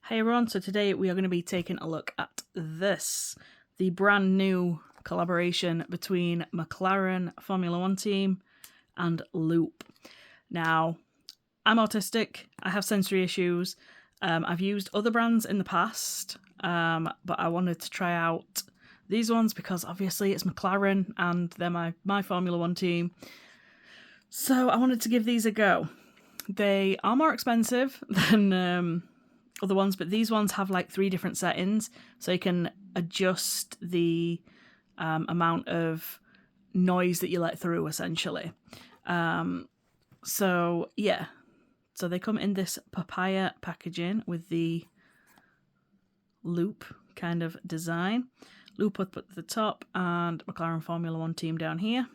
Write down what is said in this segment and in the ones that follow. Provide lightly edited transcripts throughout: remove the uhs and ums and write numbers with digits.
Hey everyone, so today we are going to be taking a look at this, the brand new collaboration between Mclaren Formula One team and Loop. Now, I'm autistic, I have sensory issues, I've used other brands in the past, but I wanted to try out these ones because obviously it's Mclaren and they're my Formula One team. So I wanted to give these a go. They are more expensive than other ones, but these ones have like 3 different settings, so you can adjust the amount of noise that you let through, essentially. So yeah, so they come in this papaya packaging with the Loop kind of design. Loop up at the top and McLaren Formula One team down here.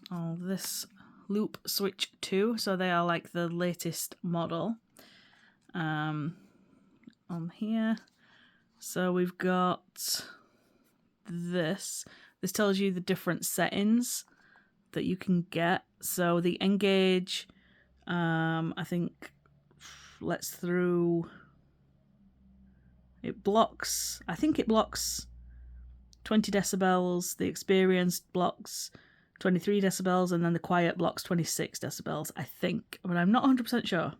Oh, this Loop Switch 2, so they are like the latest model. On here, so we've got this tells you the different settings that you can get. So the engage, I think lets through, it blocks 20 decibels, the experienced blocks 23 decibels, and then the quiet blocks 26 decibels, I think, but I'm not 100% sure.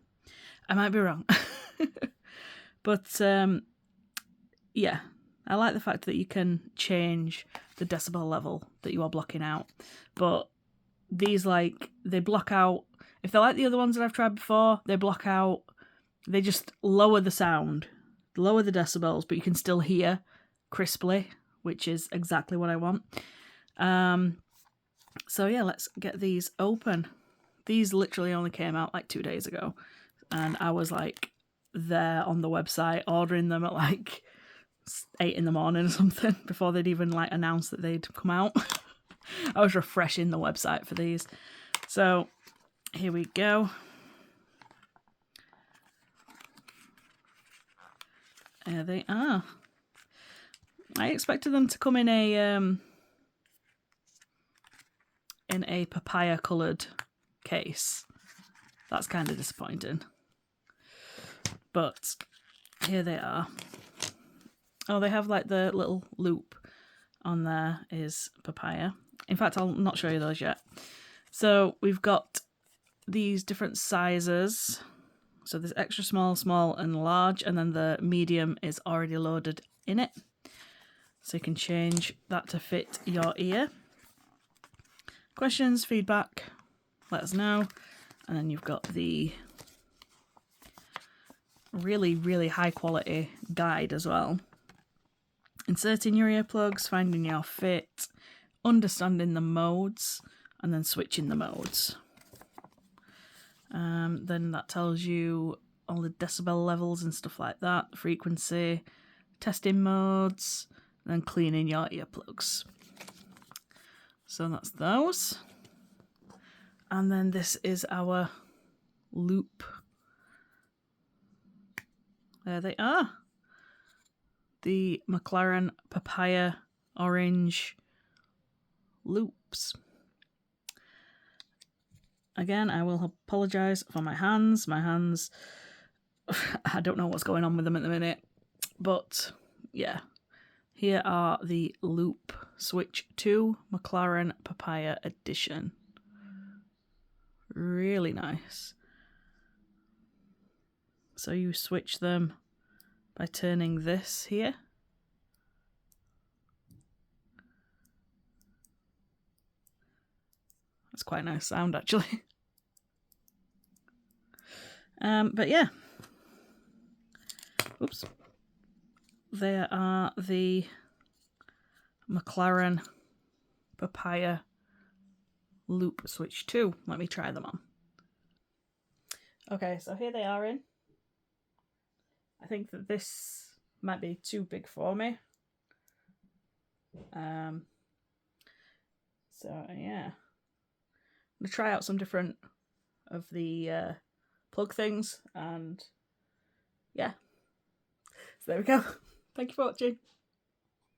I might be wrong. But yeah, I like the fact that you can change the decibel level that you are blocking out. But these, like, they block out, if they're like the other ones that I've tried before, they block out, they just lower the sound, lower the decibels, but you can still hear crisply, which is exactly what I want. So yeah, let's get these open. These literally only came out like 2 days ago. And I was like there on the website ordering them at like 8 in the morning or something before they'd even like announced that they'd come out. I was refreshing the website for these. So here we go. There they are. I expected them to come in a papaya coloured case. That's kind of disappointing. But here they are. Oh, they have like the little loop on there is papaya. In fact, I'll not show you those yet. So we've got these different sizes. So there's extra small, small and large, and then the medium is already loaded in it. So you can change that to fit your ear. Questions, feedback, let us know. And then you've got the really, really high quality guide as well. Inserting your earplugs, finding your fit, understanding the modes, and then switching the modes. Then that tells you all the decibel levels and stuff like that, frequency, testing modes, and then cleaning your earplugs. So that's those. And then this is our Loop. There they are. The Mclaren Papaya Orange Loops. Again, I will apologise for my hands. My hands, I don't know what's going on with them at the minute. But yeah, here are the Loop Switch 2 Mclaren Papaya Edition. Really nice. So you switch them by turning this here. That's quite a nice sound, actually. But yeah. Oops. There are the Mclaren Papaya Loop Switch 2. Let me try them on. Okay, so here they are in. I think that this might be too big for me. So yeah, I'm gonna try out some different of the plug things, and yeah. So there we go. Thank you for watching.